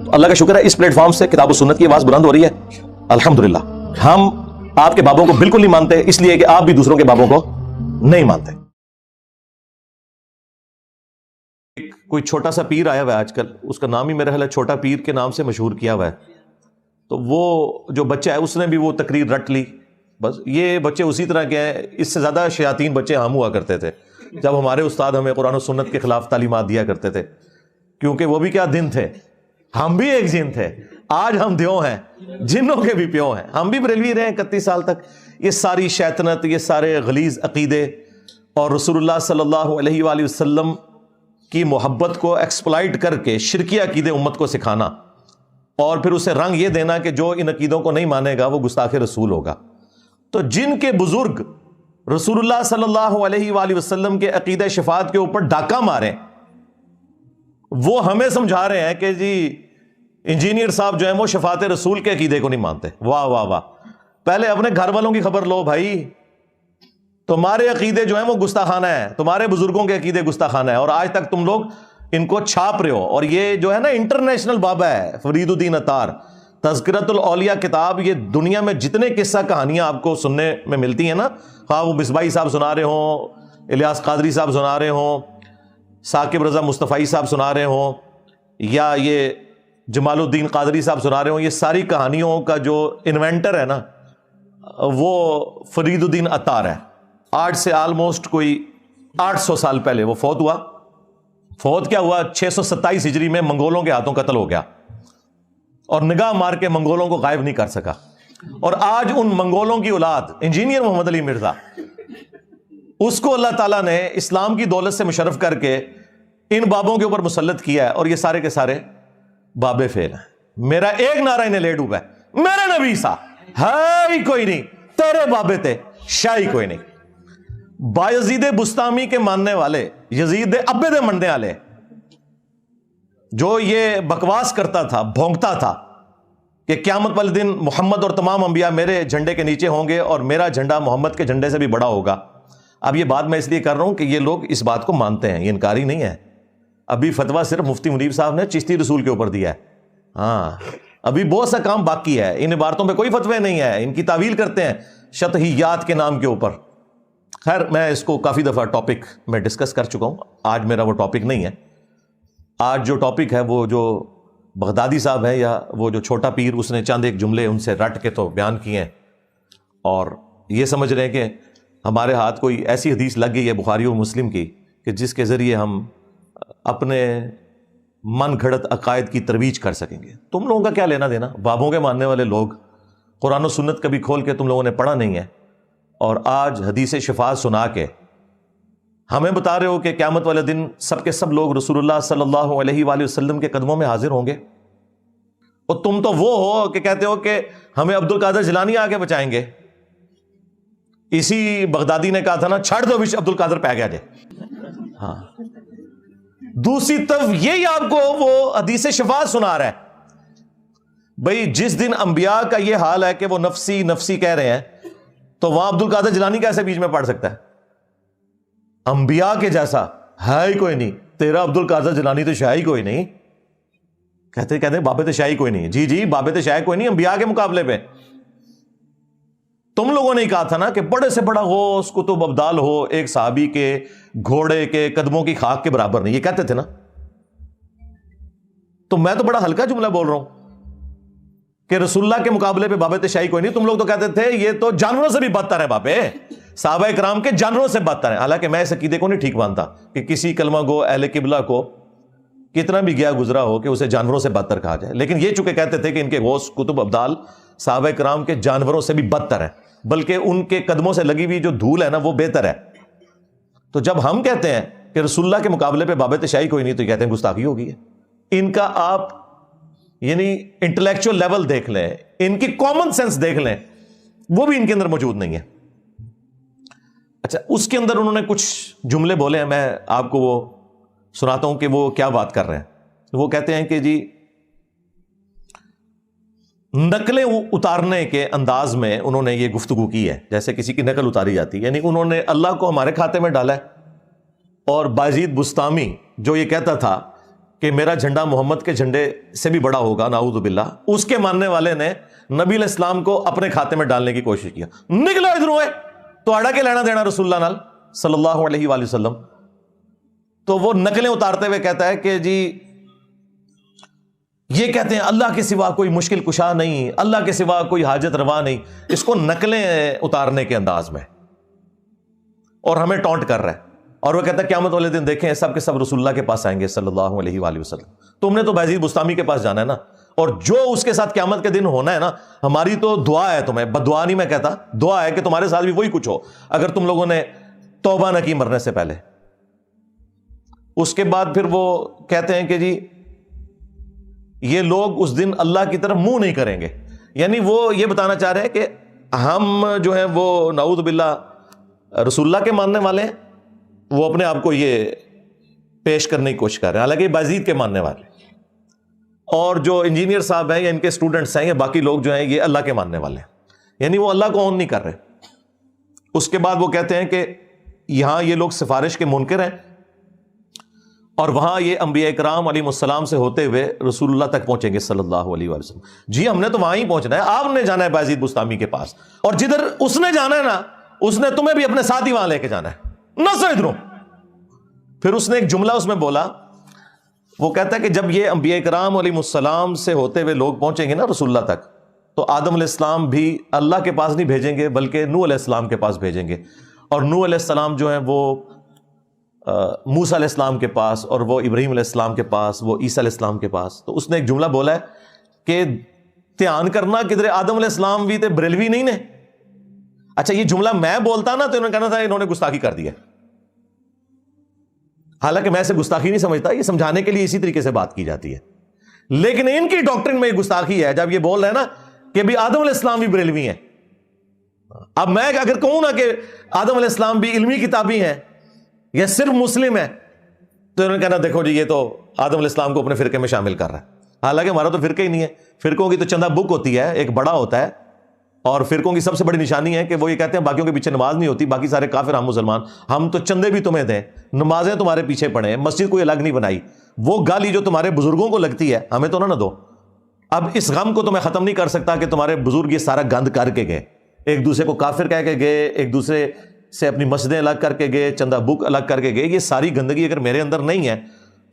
تو اللہ کا شکر ہے اس پلیٹ فارم سے کتاب و سنت کی آواز بلند ہو رہی ہے الحمدللہ. ہم آپ کے بابوں کو بالکل نہیں مانتے اس لیے کہ آپ بھی دوسروں کے بابوں کو نہیں مانتے. کوئی چھوٹا سا پیر آیا ہوا ہے آج کل, اس کا نام ہی میرا خیال ہے چھوٹا پیر کے نام سے مشہور کیا ہوا ہے. تو وہ جو بچہ ہے اس نے بھی وہ تقریر رٹ لی. بس یہ بچے اسی طرح کے ہیں, اس سے زیادہ شیاطین بچے ہم ہوا کرتے تھے جب ہمارے استاد ہمیں قرآن و سنت کے خلاف تعلیمات دیا کرتے تھے, کیونکہ وہ بھی کیا دن تھے, ہم بھی ایک جن تھے. آج ہم دیو ہیں, جنوں کے بھی پیو ہیں. ہم بھی بریلوی رہے 31 سال تک. یہ ساری شیطنت, یہ سارے غلیظ عقیدے اور رسول اللہ صلی اللہ علیہ وآلہ وسلم کی محبت کو ایکسپلائٹ کر کے شرکی عقیدے امت کو سکھانا اور پھر اسے رنگ یہ دینا کہ جو ان عقیدوں کو نہیں مانے گا وہ گستاخ رسول ہوگا. تو جن کے بزرگ رسول اللہ صلی اللہ علیہ وآلہ وسلم کے عقیدہ شفاعت کے اوپر ڈاکہ مارے, وہ ہمیں سمجھا رہے ہیں کہ جی انجینئر صاحب جو ہیں وہ شفاعت رسول کے عقیدے کو نہیں مانتے. واہ واہ واہ. پہلے اپنے گھر والوں کی خبر لو بھائی, تمہارے عقیدے جو ہیں وہ گستاخانہ ہیں, تمہارے بزرگوں کے عقیدے گستاخانہ ہیں, اور آج تک تم لوگ ان کو چھاپ رہے ہو. اور یہ جو ہے نا انٹرنیشنل بابا ہے فرید الدین عطار, تذکرۃ الاولیاء کتاب, یہ دنیا میں جتنے قصہ کہانیاں آپ کو سننے میں ملتی ہیں نا, خواہ وہ مصباحی صاحب سنا رہے ہوں, الیاس قادری صاحب سنا رہے ہوں, ثاقب رضا مصطفی صاحب سنا رہے ہوں, یا یہ جمال الدین قادری صاحب سنا رہے ہوں, یہ ساری کہانیوں کا جو انوینٹر ہے نا وہ فرید الدین عطار ہے. آج سے آلموسٹ کوئی 800 سال پہلے وہ فوت ہوا. فوت کیا ہوا, 627 ہجری میں منگولوں کے ہاتھوں قتل ہو گیا, اور نگاہ مار کے منگولوں کو غائب نہیں کر سکا. اور آج ان منگولوں کی اولاد انجینئر محمد علی مرزا, اس کو اللہ تعالیٰ نے اسلام کی دولت سے مشرف کر کے ان بابوں کے اوپر مسلط کیا ہے, اور یہ سارے کے سارے بابے فیل ہیں. میرا ایک نعرہ انہیں لے ڈوبا ہے, میرے نبی سا ہے ہی کوئی نہیں, تیرے بابے تھے شاہی کوئی نہیں. بایزید بستامی کے ماننے والے, یزید ابے دے مننے والے, جو یہ بکواس کرتا تھا, بھونکتا تھا کہ قیامت والے دن محمد اور تمام انبیاء میرے جھنڈے کے نیچے ہوں گے اور میرا جھنڈا محمد کے جھنڈے سے بھی بڑا ہوگا. اب یہ بات میں اس لیے کر رہا ہوں کہ یہ لوگ اس بات کو مانتے ہیں, یہ انکاری نہیں ہے. ابھی فتویٰ صرف مفتی منیب صاحب نے چشتی رسول کے اوپر دیا ہے. ہاں, ابھی بہت سا کام باقی ہے. ان عبارتوں پہ کوئی فتوی نہیں ہے, ان کی تعویل کرتے ہیں شطحیات کے نام کے اوپر. خیر, میں اس کو کافی دفعہ ٹاپک میں ڈسکس کر چکا ہوں, آج میرا وہ ٹاپک نہیں ہے. آج جو ٹاپک ہے وہ جو بغدادی صاحب ہے یا وہ جو چھوٹا پیر, اس نے چند ایک جملے ان سے رٹ کے تو بیان کیے ہیں, اور یہ سمجھ رہے ہیں کہ ہمارے ہاتھ کوئی ایسی حدیث لگ گئی ہے بخاری و مسلم کی کہ جس کے ذریعے ہم اپنے من گھڑت عقائد کی ترویج کر سکیں گے. تم لوگوں کا کیا لینا دینا؟ بابوں کے ماننے والے لوگ قرآن و سنت کبھی کھول کے تم لوگوں نے پڑھا نہیں ہے, اور آج حدیث شفاعت سنا کے ہمیں بتا رہے ہو کہ قیامت والے دن سب کے سب لوگ رسول اللہ صلی اللہ علیہ وآلہ وسلم کے قدموں میں حاضر ہوں گے. اور تم تو وہ ہو کہ کہتے ہو کہ ہمیں عبد القادر جیلانی آ کے بچائیں گے. اسی بغدادی نے کہا تھا نا, چھڑ دو عبد القادر پہ گیا جائے. ہاں, دوسری طرف یہی آپ کو وہ حدیث شفاعت سنا رہا ہے. بھئی جس دن انبیاء کا یہ حال ہے کہ وہ نفسی نفسی کہہ رہے ہیں, تو وہاں عبد القادر جیلانی کیسے بیچ میں پڑ سکتا ہے؟ انبیاء کے جیسا ہے ہی کوئی نہیں. تیرا عبد القادر جیلانی تو شاہی کوئی نہیں. کہتے بابے تو شاہی کوئی نہیں. جی بابے تو شاہی کوئی نہیں انبیاء کے مقابلے پہ. تم لوگوں نے کہا تھا نا کہ بڑے سے بڑا غوث قطب ابدال ہو, ایک صحابی کے گھوڑے کے قدموں کی خاک کے برابر نہیں, یہ کہتے تھے نا. تو میں تو بڑا ہلکا جملہ بول رہا ہوں کہ رسول اللہ کے مقابلے پہ بابے تشائی کوئی نہیں. تم لوگ تو کہتے تھے یہ تو جانوروں سے بھی بدتر ہے بابے, صحابہ کرام کے جانوروں سے بدتر ہیں. حالانکہ میں اس عقیدے کو نہیں ٹھیک مانتا کہ کسی کلمہ گو اہل قبلہ کو کتنا بھی گیا گزرا ہو کہ اسے جانوروں سے بدتر کہا جائے. لیکن یہ چونکہ کہتے تھے کہ ان کے غوث قطب ابدال صحابہ کرام کے جانوروں سے بھی بدتر ہیں, بلکہ ان کے قدموں سے لگی ہوئی جو دھول ہے نا وہ بہتر ہے. تو جب ہم کہتے ہیں کہ رسول اللہ کے مقابلے پہ باب تشائی کوئی نہیں, تو کہتے ہیں گستاخی ہو گئی ہے. ان کا آپ یعنی انٹلیکچوئل لیول دیکھ لیں, ان کی کامن سینس دیکھ لیں, وہ بھی ان کے اندر موجود نہیں ہے. اچھا, اس کے اندر انہوں نے کچھ جملے بولے ہیں, میں آپ کو وہ سناتا ہوں کہ وہ کیا بات کر رہے ہیں. وہ کہتے ہیں کہ جی نقلیں اتارنے کے انداز میں انہوں نے یہ گفتگو کی ہے جیسے کسی کی نقل اتاری جاتی ہے. یعنی انہوں نے اللہ کو ہمارے کھاتے میں ڈالا ہے. اور بایزید بستامی جو یہ کہتا تھا کہ میرا جھنڈا محمد کے جھنڈے سے بھی بڑا ہوگا، نعوذ باللہ، اس کے ماننے والے نے نبی علیہ السلام کو اپنے کھاتے میں ڈالنے کی کوشش کیا. نکلو ادھروں ہے تو اڑا کے لینا دینا رسول اللہ نال صلی اللہ علیہ وآلہ وسلم. تو وہ نقلیں اتارتے ہوئے کہتا ہے کہ جی یہ کہتے ہیں اللہ کے سوا کوئی مشکل کشا نہیں، اللہ کے سوا کوئی حاجت روا نہیں، اس کو نقلیں اتارنے کے انداز میں، اور ہمیں ٹونٹ کر رہا ہے. اور وہ کہتا ہے قیامت والے دن دیکھیں سب کے سب رسول اللہ کے پاس آئیں گے صلی اللہ علیہ وآلہ وسلم. تم نے تو بایزید بستامی کے پاس جانا ہے نا، اور جو اس کے ساتھ قیامت کے دن ہونا ہے نا، ہماری تو دعا ہے تمہیں، بد دعا نہیں میں کہتا، دعا ہے کہ تمہارے ساتھ بھی وہی کچھ ہو اگر تم لوگوں نے توبہ نہ کی مرنے سے پہلے. اس کے بعد پھر وہ کہتے ہیں کہ جی یہ لوگ اس دن اللہ کی طرف منہ نہیں کریں گے. یعنی وہ یہ بتانا چاہ رہے ہیں کہ ہم جو ہیں وہ نعوذ باللہ رسول اللہ کے ماننے والے ہیں، وہ اپنے آپ کو یہ پیش کرنے کی کوشش کر رہے ہیں، حالانکہ بازید کے ماننے والے. اور جو انجینئر صاحب ہیں یا ان کے اسٹوڈنٹس ہیں یا باقی لوگ جو ہیں یہ اللہ کے ماننے والے ہیں، یعنی وہ اللہ کو اون نہیں کر رہے. اس کے بعد وہ کہتے ہیں کہ یہاں یہ لوگ سفارش کے منکر ہیں، اور وہاں یہ انبیاء کرام علیہ السلام سے ہوتے ہوئے رسول اللہ تک پہنچیں گے صلی اللہ علیہ وآلہ وسلم. جی ہم نے تو وہاں ہی پہنچنا ہے، آپ نے جانا ہے بایزید بستامی کے پاس، اور جدھر اس نے جانا ہے نا اس نے تمہیں بھی اپنے ساتھ ہی وہاں لے کے جانا ہے، نہ سو ادھروں. پھر اس نے ایک جملہ اس میں بولا، وہ کہتا ہے کہ جب یہ انبیاء کرام علیہ السلام سے ہوتے ہوئے لوگ پہنچیں گے نا رسول اللہ تک، تو آدم علیہ السلام بھی اللہ کے پاس نہیں بھیجیں گے بلکہ نوح علیہ السلام کے پاس بھیجیں گے. اور نوح علیہ السلام جو ہیں وہ موسیٰ علیہ السلام کے پاس، اور وہ ابراہیم علیہ السلام کے پاس، وہ عیسیٰ علیہ السلام کے پاس. تو اس نے ایک جملہ بولا ہے کہ دھیان کرنا کدھر آدم علیہ السلام بھی تھے بریلوی نہیں نے. اچھا یہ جملہ میں بولتا نا تو انہوں نے کہنا تھا انہوں نے گستاخی کر دیا، حالانکہ میں اسے گستاخی نہیں سمجھتا، یہ سمجھانے کے لیے اسی طریقے سے بات کی جاتی ہے. لیکن ان کی ڈاکٹرن میں یہ گستاخی ہے جب یہ بول رہے ہیں نا کہ بھی آدم علیہ السلام بھی بریلوی ہیں. اب میں اگر کہوں نا کہ آدم علیہ السلام بھی علمی کتابی ہیں یا صرف مسلم ہے تو انہوں نے کہنا دیکھو جی یہ تو آدم علیہ السلام کو اپنے فرقے میں شامل کر رہا ہے، حالانکہ ہمارا تو فرقہ ہی نہیں ہے. فرقوں کی تو چندہ بک ہوتی ہے، ایک بڑا ہوتا ہے، اور فرقوں کی سب سے بڑی نشانی ہے کہ وہ یہ کہتے ہیں باقیوں کے پیچھے نماز نہیں ہوتی، باقی سارے کافر ہم مسلمان، ہم تو چندے بھی تمہیں دیں، نمازیں تمہارے پیچھے پڑھیں، مسجد کوئی الگ نہیں بنائی، وہ گالی جو تمہارے بزرگوں کو لگتی ہے ہمیں تو نہ دو. اب اس غم کو تو میں ختم نہیں کر سکتا کہ تمہارے بزرگ یہ سارا گند کر کے گئے، ایک دوسرے کو کافر کہہ کے گئے، ایک دوسرے سے اپنی مسجدیں الگ کر کے گئے، چندہ بک الگ کر کے گئے. یہ ساری گندگی اگر میرے اندر نہیں ہے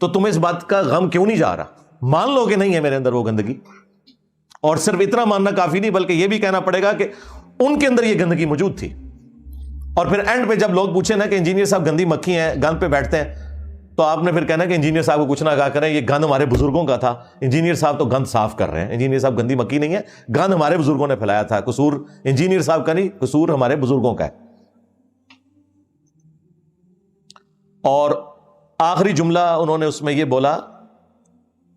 تو تمہیں اس بات کا غم کیوں نہیں جا رہا؟ مان لو کہ نہیں ہے میرے اندر وہ گندگی. اور صرف اتنا ماننا کافی نہیں بلکہ یہ بھی کہنا پڑے گا کہ ان کے اندر یہ گندگی موجود تھی. اور پھر اینڈ پہ جب لوگ پوچھیں نا کہ انجینئر صاحب گندی مکھی ہیں، گند پہ بیٹھتے ہیں، تو آپ نے پھر کہنا کہ انجینئر صاحب کو کچھ نہ کہا کریں، یہ گند ہمارے بزرگوں کا تھا، انجینئر صاحب تو گند صاف کر رہے ہیں. انجینئر صاحب گندی مکھی نہیں ہے، گند ہمارے بزرگوں نے پھیلایا تھا، قصور انجینئر صاحب کا نہیں، قصور ہمارے بزرگوں کا ہے. اور آخری جملہ انہوں نے اس میں یہ بولا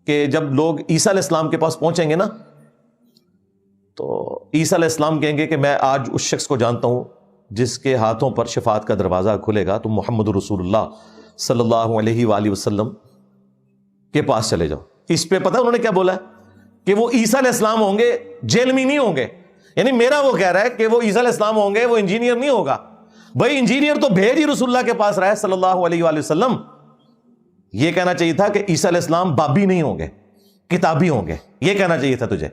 کہ جب لوگ عیسیٰ علیہ السلام کے پاس پہنچیں گے نا تو عیسیٰ علیہ السلام کہیں گے کہ میں آج اس شخص کو جانتا ہوں جس کے ہاتھوں پر شفاعت کا دروازہ کھلے گا، تم محمد رسول اللہ صلی اللہ علیہ وآلہ وسلم کے پاس چلے جاؤ. اس پہ پتہ انہوں نے کیا بولا ہے کہ وہ عیسیٰ علیہ السلام ہوں گے، جیل میں نہیں ہوں گے. یعنی میرا وہ کہہ رہا ہے کہ وہ عیسیٰ علیہ السلام ہوں گے، وہ انجینئر نہیں ہوگا. بھائی انجینئر تو بھیج ہی رسول اللہ کے پاس رہا ہے صلی اللہ علیہ وآلہ وسلم. یہ کہنا چاہیے تھا کہ عیسیٰ علیہ السلام بابی نہیں ہوں گے، کتابی ہوں گے، یہ کہنا چاہیے تھا تجھے.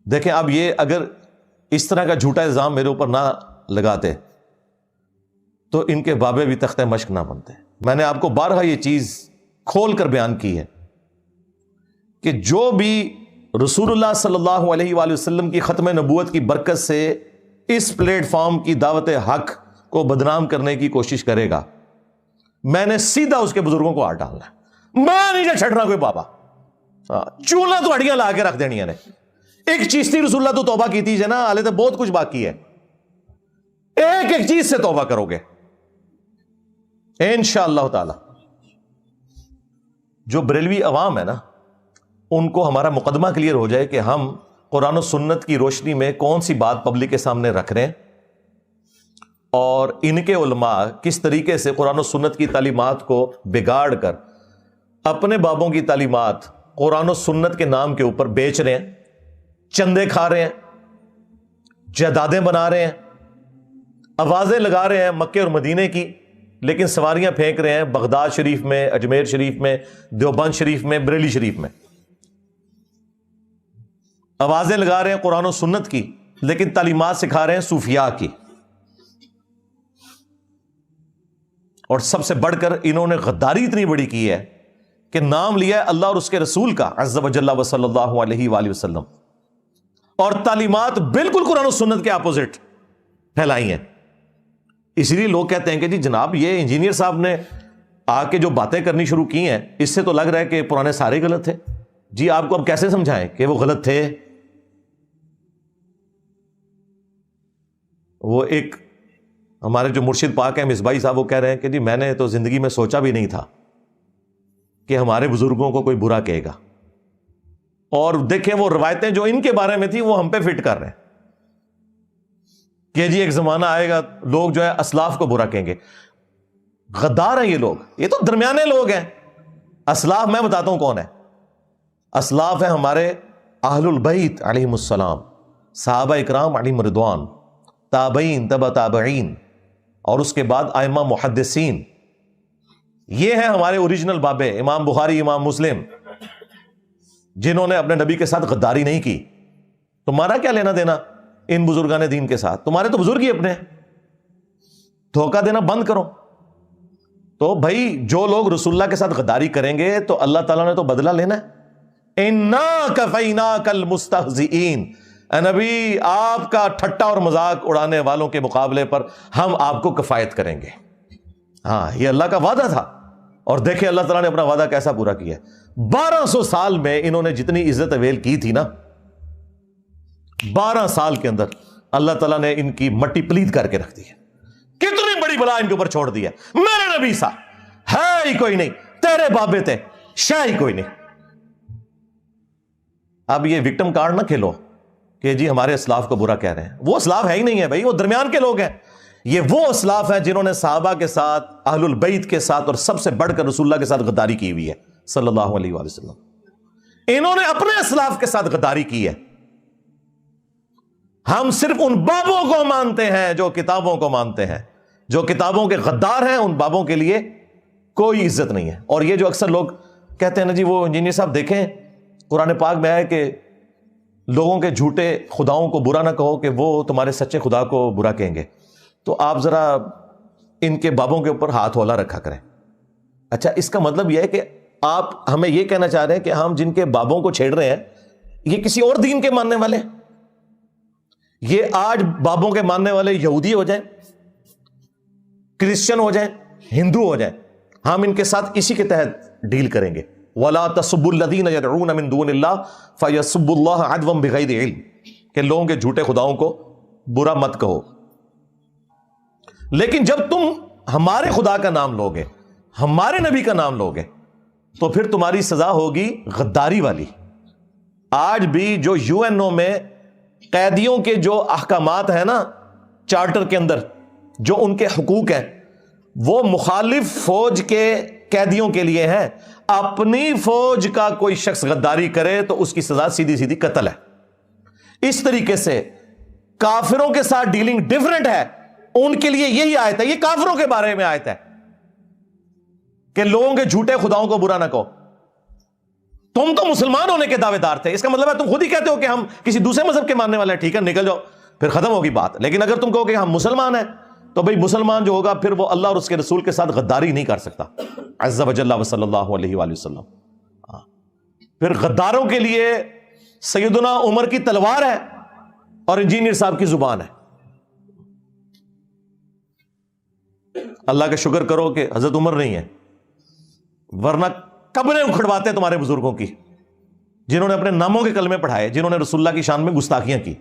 دیکھیں اب یہ اگر اس طرح کا جھوٹا الزام میرے اوپر نہ لگاتے تو ان کے بابے بھی تختہ مشق نہ بنتے. میں نے آپ کو بارہا یہ چیز کھول کر بیان کی ہے کہ جو بھی رسول اللہ صلی اللہ علیہ وآلہ وسلم کی ختم نبوت کی برکت سے اس پلیٹ فارم کی دعوت حق کو بدنام کرنے کی کوشش کرے گا، میں نے سیدھا اس کے بزرگوں کو ہاتھ ڈالنا ہے. میں نہیں چھڑنا کوئی بابا، چولہا تو ہڈیاں لا کے رکھ دینی نے. ایک چیز تھی رسول اللہ تو توبہ کی تھی نا، حالے تو بہت کچھ باقی ہے. ایک ایک چیز سے توبہ کرو گے انشاءاللہ تعالی. جو بریلوی عوام ہے نا ان کو ہمارا مقدمہ کلیئر ہو جائے کہ ہم قرآن و سنت کی روشنی میں کون سی بات پبلک کے سامنے رکھ رہے ہیں، اور ان کے علماء کس طریقے سے قرآن و سنت کی تعلیمات کو بگاڑ کر اپنے بابوں کی تعلیمات قرآن و سنت کے نام کے اوپر بیچ رہے ہیں، چندے کھا رہے ہیں، جائیدادیں بنا رہے ہیں، آوازیں لگا رہے ہیں مکے اور مدینے کی لیکن سواریاں پھینک رہے ہیں بغداد شریف میں، اجمیر شریف میں، دیوبند شریف میں، بریلی شریف میں، آوازیں لگا رہے ہیں قرآن و سنت کی، لیکن تعلیمات سکھا رہے ہیں صوفیاء کی۔ اور سب سے بڑھ کر انہوں نے غداری اتنی بڑی کی ہے کہ نام لیا ہے اللہ اور اس کے رسول کا عز و جل و صلی اللہ علیہ وآلہ وسلم، اور تعلیمات بالکل قرآن و سنت کے اپوزٹ پھیلائی ہیں۔ اس لیے لوگ کہتے ہیں کہ جی جناب یہ انجینئر صاحب نے آ کے جو باتیں کرنی شروع کی ہیں اس سے تو لگ رہا ہے کہ پرانے سارے غلط تھے۔ جی آپ کو اب کیسے سمجھائیں کہ وہ غلط تھے؟ وہ ایک ہمارے جو مرشد پاک ہیں مصباحی صاحب، وہ کہہ رہے ہیں کہ جی میں نے تو زندگی میں سوچا بھی نہیں تھا کہ ہمارے بزرگوں کو کوئی برا کہے گا، اور دیکھیں وہ روایتیں جو ان کے بارے میں تھی وہ ہم پہ فٹ کر رہے ہیں کہ جی ایک زمانہ آئے گا لوگ جو ہے اسلاف کو برا کہیں گے۔ غدار ہیں یہ لوگ، یہ تو درمیانے لوگ ہیں۔ اسلاف میں بتاتا ہوں کون ہے۔ اسلاف ہیں ہمارے اہل البیت علیہم السلام، صحابہ اکرام علیہم رضوان، تابعین، تبع تابعین، اور اس کے بعد ائمہ محدثین۔ یہ ہیں ہمارے اوریجنل بابے، امام بخاری، امام مسلم، جنہوں نے اپنے نبی کے ساتھ غداری نہیں کی۔ تمہارا کیا لینا دینا ان بزرگان دین کے ساتھ؟ تمہارے تو بزرگ ہی اپنے ہیں۔ دھوکہ دینا بند کرو۔ تو بھائی جو لوگ رسول اللہ کے ساتھ غداری کریں گے تو اللہ تعالیٰ نے تو بدلہ لینا ہے۔ اِنَّا كَفَيْنَاكَ الْمُسْتَهْزِئِينَ، اے نبی آپ کا ٹھٹا اور مذاق اڑانے والوں کے مقابلے پر ہم آپ کو کفایت کریں گے۔ ہاں یہ اللہ کا وعدہ تھا، اور دیکھیں اللہ تعالیٰ نے اپنا وعدہ کیسا پورا کیا۔ 1200 سال میں انہوں نے جتنی عزت اویل کی تھی نا، 12 سال کے اندر اللہ تعالیٰ نے ان کی مٹی پلید کر کے رکھ دی ہے۔ کتنی بڑی بلا ان کے اوپر چھوڑ دی ہے۔ میرے نبی سا ہے ہی کوئی نہیں، تیرے بابے تھے شاہ ہی کوئی نہیں۔ اب یہ وکٹم کارڈ نہ کھیلو کہ جی ہمارے اسلاف کو برا کہہ رہے ہیں۔ وہ اسلاف ہے ہی نہیں ہے بھائی، وہ درمیان کے لوگ ہیں۔ یہ وہ اسلاف ہیں جنہوں نے صحابہ کے ساتھ، اہل البیت کے ساتھ، اور سب سے بڑھ کر رسول اللہ کے ساتھ غداری کی ہوئی ہے صلی اللہ علیہ وآلہ وسلم۔ انہوں نے اپنے اسلاف کے ساتھ غداری کی ہے۔ ہم صرف ان بابوں کو مانتے ہیں جو کتابوں کو مانتے ہیں۔ جو کتابوں کے غدار ہیں ان بابوں کے لیے کوئی عزت نہیں ہے۔ اور یہ جو اکثر لوگ کہتے ہیں نا جی وہ انجینئر صاحب دیکھیں قرآن پاک میں ہے کہ لوگوں کے جھوٹے خداؤں کو برا نہ کہو کہ وہ تمہارے سچے خدا کو برا کہیں گے، تو آپ ذرا ان کے بابوں کے اوپر ہاتھ ہولا رکھا کریں۔ اچھا اس کا مطلب یہ ہے کہ آپ ہمیں یہ کہنا چاہ رہے ہیں کہ ہم جن کے بابوں کو چھیڑ رہے ہیں یہ کسی اور دین کے ماننے والے ہیں؟ یہ آج بابوں کے ماننے والے یہودی ہو جائیں، کرسچن ہو جائیں، ہندو ہو جائیں، ہم ان کے ساتھ اسی کے تحت ڈیل کریں گے۔ وَلَا تَسُبُّوا الَّذِينَ يَدْعُونَ مِن دُونِ اللَّهِ فَيَسُبُّوا اللَّهَ عَدْوًا بِغَيْرِ عِلْمٍ، کہ لوگوں کے جھوٹے خداؤں کو برا مت کہو۔ لیکن جب تم ہمارے خدا کا نام لوگے، ہمارے نبی کا نام لوگے، تو پھر تمہاری سزا ہوگی غداری والی۔ آج بھی جو یو این او میں قیدیوں کے جو احکامات ہیں نا چارٹر کے اندر، جو ان کے حقوق ہیں، وہ مخالف فوج کے قیدیوں کے لیے ہیں۔ اپنی فوج کا کوئی شخص غداری کرے تو اس کی سزا سیدھی سیدھی قتل ہے۔ اس طریقے سے کافروں کے ساتھ ڈیلنگ ڈیفرنٹ ہے، ان کے لیے یہی آیت ہے۔ یہ کافروں کے بارے میں آیت ہے کہ لوگوں کے جھوٹے خداؤں کو برا نہ کہو۔ تم تو مسلمان ہونے کے دعوے دار تھے، اس کا مطلب ہے تم خود ہی کہتے ہو کہ ہم کسی دوسرے مذہب کے ماننے والے ہیں، ٹھیک ہے نکل جاؤ، پھر ختم ہوگی بات۔ لیکن اگر تم کہو کہ ہم مسلمان ہیں تو بھئی مسلمان جو ہوگا پھر وہ اللہ اور اس کے رسول کے ساتھ غداری نہیں کر سکتا عز و جل و صلی اللہ علیہ وآلہ وسلم۔ پھر غداروں کے لیے سیدنا عمر کی تلوار ہے اور انجینئر صاحب کی زبان ہے۔ اللہ کا شکر کرو کہ حضرت عمر نہیں ہے، ورنہ قبریں اکھڑواتے تمہارے بزرگوں کی، جنہوں نے اپنے ناموں کے کلمے پڑھائے، جنہوں نے رسول اللہ کی شان میں گستاخیاں کی۔